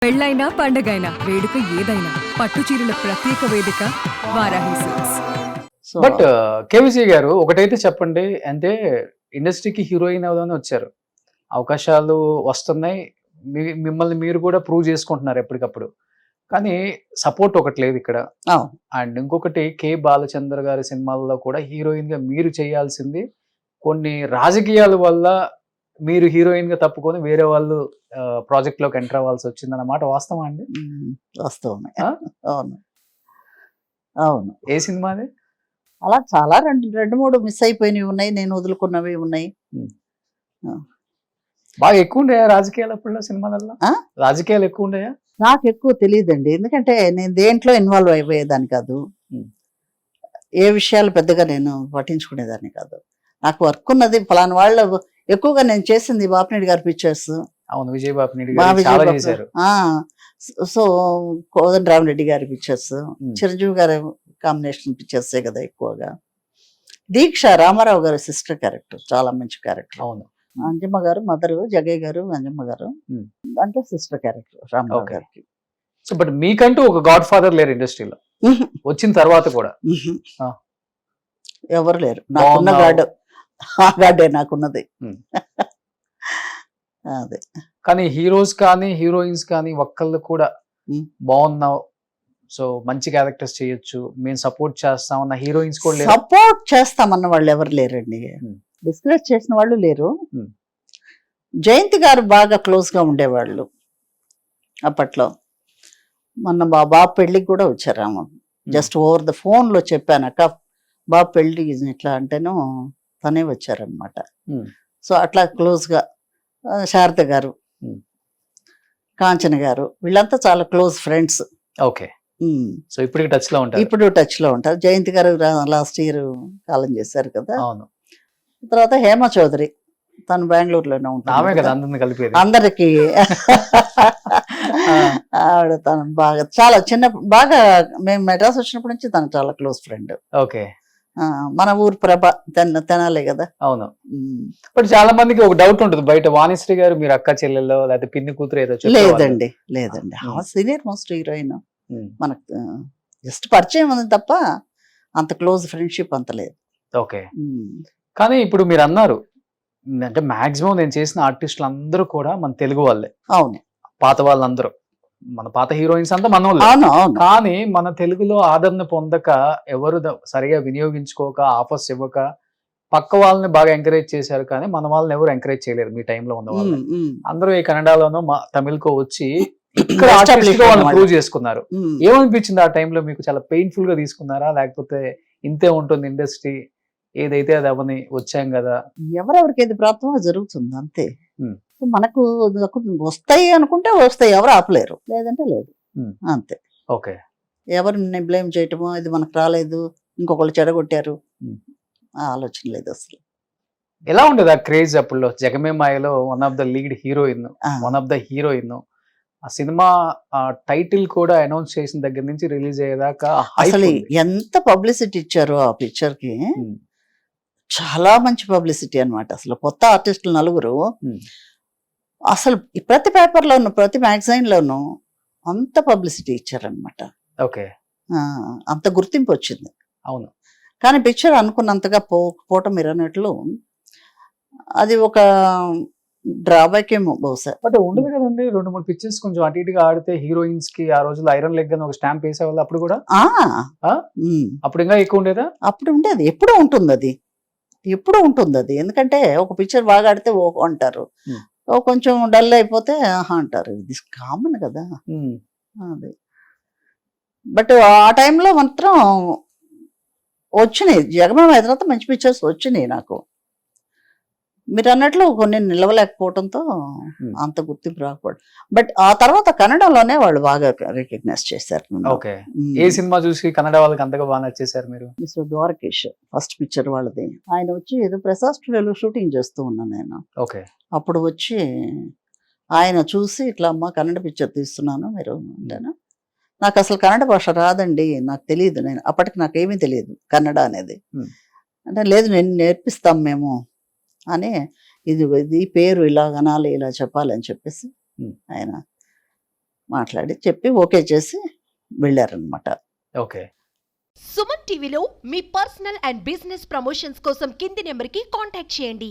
పెళ్ళైనా పండగైనా వేడుక ఏదైనా పట్టు చీరల ప్రత్యేక వేదిక Varahi silks. So but KVC గారు ఒకటైతే చెప్పండి, అంటే ఇండస్ట్రీకి హీరోయిన్ అవుదామని వచ్చారు, అవకాశాలు వస్తున్నాయి, మిమ్మల్ని మీరు కూడా ప్రూవ్ చేసుకుంటున్నారు ఎప్పటికప్పుడు. కానీ సపోర్ట్ ఒకటి లేదు ఇక్కడ. అవును. అండ్ ఇంకొకటి కే బాలచంద్ర గారి సినిమాల్లో కూడా హీరోయిన్ గా మీరు చేయాల్సింది కొన్ని రాజకీయాల వల్ల మీరు హీరోయిన్ గా తప్పుకొని వేరే వాళ్ళు ప్రాజెక్ట్ లోకి ఎంటర్ అవ్వాల్సి వచ్చింది అన్నమాట. వాస్తవా అండి? వాస్తవమే. ఆ? అవును, అవును. ఏ సినిమా అది? అలా చాలా రెండు మూడు మిస్ అయిపోయినవి ఉన్నాయి, నేను వదులుకున్నవి ఉన్నాయి. బాగా ఎక్కువ ఉండయా రాజకీయాలు అప్పుడు సినిమాలలో? ఆ? రాజకీయాలు ఎక్కువ ఉండయా? నాకు ఎక్కువ తెలియదండి, ఎందుకంటే నేను దేంట్లో ఇన్వాల్వ్ అయిపోయేదాన్ని కాదు. ఏ విషయాలు పెద్దగా నేను పట్టించుకునేదాన్ని కాదు. నాకు వర్క్ ఉన్నది, ఫలానా వాళ్ళు ఎక్కువగా నేను చేసింది బాపినేడి గారి పిక్చర్స్. అవును, విజయబాబు రెడ్డి గారు చాలా చేశారు. సో కోదండరామరెడ్డి గారి పిక్చర్స్, చిరంజీవి గారి కాంబినేషన్ పిక్చర్సే కదా ఎక్కువగా. దీక్ష రామారావు గారి సిస్టర్ క్యారెక్టర్ చాలా మంచి క్యారెక్టర్. అవును, అంజమ్మ గారు మదరు, జగయ్య గారు అంజమ్మ గారు అంటే సిస్టర్ క్యారెక్టర్ రామారావు గారికి. సో బట్ మీకంటూ ఒక గాడ్ ఫాదర్ లేరు ఇండస్ట్రీలో వచ్చిన తర్వాత కూడా? ఎవరు లేరు, నాకున్న గాడ్ ఆ గాడే నాకున్నది. అదే. కానీ హీరోస్ కానీ హీరోయిన్స్ కానీ ఒక్కళ్ళు కూడా బాగున్నావు, సో మంచి క్యారెక్టర్స్ చేయొచ్చు, మేము సపోర్ట్ చేస్తామన్న హీరోయిన్స్ కూడా లేరు? సపోర్ట్ చేస్తామన్న వాళ్ళు ఎవరు లేరండి, డిస్కరేజ్ చేసిన వాళ్ళు లేరు. జయంతి గారు బాగా క్లోజ్ గా ఉండేవాళ్ళు అప్పట్లో. మొన్న మా బాబు పెళ్లికి కూడా వచ్చారు ఆమె. జస్ట్ ఓవర్ ద ఫోన్ లో చెప్పాను, అక్క బాబు పెళ్లి ఇట్లా అంటేనో తనే వచ్చారనమాట. సో అట్లా క్లోజ్ గా శారద గారు, కాంచన గారు, వీళ్ళంతా చాలా క్లోజ్ ఫ్రెండ్స్. ఓకే. సో ఇప్పుడు టచ్ లో ఉంటారు? ఇప్పుడు టచ్ లో ఉంటారు. జయంతి గారు లాస్ట్ ఇయర్ కాలం చేశారు కదా. అవును. తర్వాత హేమ చౌదరి, తను బెంగళూరులోనే ఉంటుంది అందరికి. ఆవిడ తను బాగా చాలా చిన్న, బాగా మేము మెడ్రాస్ వచ్చినప్పటి నుంచి తను చాలా క్లోజ్ ఫ్రెండ్. ఓకే. మన ఊరు ప్రభ తెనాలే కదా. అవును. బట్ చాలా మందికి ఒక డౌట్ ఉంటుంది బయట, వాణిశ్రీ గారు మీరు అక్క చెల్లెల్లో లేకపోతే పిన్ని కూతురు ఏదో? లేదండి, లేదండి, సీనియర్ మోస్ట్ హీరోయిన్. మనకు జస్ట్ పరిచయం ఉంది తప్ప అంత క్లోజ్ ఫ్రెండ్షిప్ అంత లేదు. ఓకే. కానీ ఇప్పుడు మీరు అన్నారు అంటే మాక్సిమం నేను చేసిన ఆర్టిస్టులు అందరూ కూడా మన తెలుగు వాళ్ళే. అవును, పాత వాళ్ళందరూ, మన పాత హీరోయిన్స్ అంతా మన వాళ్ళు. కానీ మన తెలుగులో ఆదరణ పొందక, ఎవరు సరిగా వినియోగించుకోక, ఆఫర్స్ ఇవ్వక పక్క వాళ్ళని బాగా ఎంకరేజ్ చేశారు, కానీ మన వాళ్ళని ఎవరు ఎంకరేజ్ చేయలేదు మీ టైంలో ఉన్న వాళ్ళు. అందరూ ఈ కన్నడలోనో తమిళకో వచ్చి ఇక్కడ వాళ్ళు ప్రూవ్ చేసుకున్నారు. ఏమనిపించింది ఆ టైంలో మీకు? చాలా పెయిన్ఫుల్ గా తీసుకున్నారా, లేకపోతే ఇంతే ఉంటుంది ఇండస్ట్రీ, ఏదైతే అది అవని వచ్చాం కదా? ఎవరెవరికి ఏది ప్రాప్తమో జరుగుతుంది అంతే. మనకు వస్తాయి అనుకుంటే వస్తాయి, ఎవరు ఆపలేరు, లేదంటే లేదు, అంతే. ఓకే. ఎవరిని బ్లేమ్ చేయటమో, ఇది మనకు రాలేదు, ఇంకొకళ్ళు చెడగొట్టారు, ఆలోచన లేదు అసలు. ఎలా ఉండేది ఆ క్రేజ్ అప్పుడు? జగమే మాయలో one of the lead heroine, one of the heroine, ఆ సినిమా టైటిల్ కూడా అనౌన్స్ చేసిన దగ్గర నుంచి రిలీజ్ అయ్యేదాకా అసలు ఎంత పబ్లిసిటీ ఇచ్చారో ఆ పిక్చర్ కి. చాలా మంచి పబ్లిసిటీ అన్నమాట. అసలు కొత్త ఆర్టిస్టులు నలుగురు, అసలు ప్రతి పేపర్లోను ప్రతి మ్యాగజైన్ లోను అంత పబ్లిసిటీ ఇచ్చారనమాట. ఓకే. అంత గుర్తింపు వచ్చింది. అవును. కానీ పిక్చర్ అనుకున్నంతగా పోవటం మీరు అన్నట్లు అది ఒక డ్రాబ్యాక్ ఏమో బహుశా. బట్ ఉండదు కదండి, 2-3 పిక్చర్స్ కొంచెం అటు ఇటుగా ఆడితే హీరోయిన్స్ కి ఆ రోజుల్లో ఐరన్ లెగ్ అని ఒక స్టాంప్ వేసేవాళ్ళు అప్పుడు కూడా. అప్పుడు ఇంకా ఎక్కువ ఉండేదా? అప్పుడు ఉండేది, ఎప్పుడూ ఉంటుంది అది, ఎప్పుడూ ఉంటుంది అది. ఎందుకంటే ఒక పిక్చర్ బాగా ఆడితే ఓ అంటారు, కొంచెం డల్ అయిపోతే ఆహా అంటారు, ఇది కామన్ కదా అది. బట్ ఆ టైంలో మాత్రం వచ్చినాయి, జగమే తర్వాత మంచి పిక్చర్స్ వచ్చినాయి నాకు. మీరు అన్నట్లు కొన్ని నిలవలేకపోవడంతో అంత గుర్తింపు రాకపోవడం. బట్ ఆ తర్వాత కన్నడలోనే వాళ్ళు బాగా రికగ్నైజ్ చేశారు. ఓకే. ఏ సినిమా చూసి కన్నడ వాళ్ళకి అంతగా బాగా నచ్చేశారు మీరు? మిస్టర్ ద్వారకేష్ ఫస్ట్ పిక్చర్ వాళ్ళది. ఆయన వచ్చి ఏదో ప్రసాద్ స్టూడియోలో షూటింగ్ చేస్తూ ఉన్నాను నేను. ఓకే. అప్పుడు వచ్చి ఆయన చూసి ఇట్లా అమ్మ కన్నడ పిక్చర్ తీస్తున్నాను మీరు అంటేనా, నాకు అసలు కన్నడ భాష రాదండి, నాకు తెలియదు, నేను అప్పటికి నాకేమీ తెలియదు కన్నడ అనేది. అంటే లేదు నేను నేర్పిస్తాం మేము అని, ఇది పేరు ఇలా అనాలి ఇలా చెప్పాలి అని చెప్పేసి ఆయన మాట్లాడి చెప్పి ఓకే చేసి వెళ్ళారనమాట. ఓకే. సుమన్ టీవీలో మీ పర్సనల్ అండ్ బిజినెస్ ప్రమోషన్స్ కోసం కింది నెంబర్కి కాంటాక్ట్ చేయండి.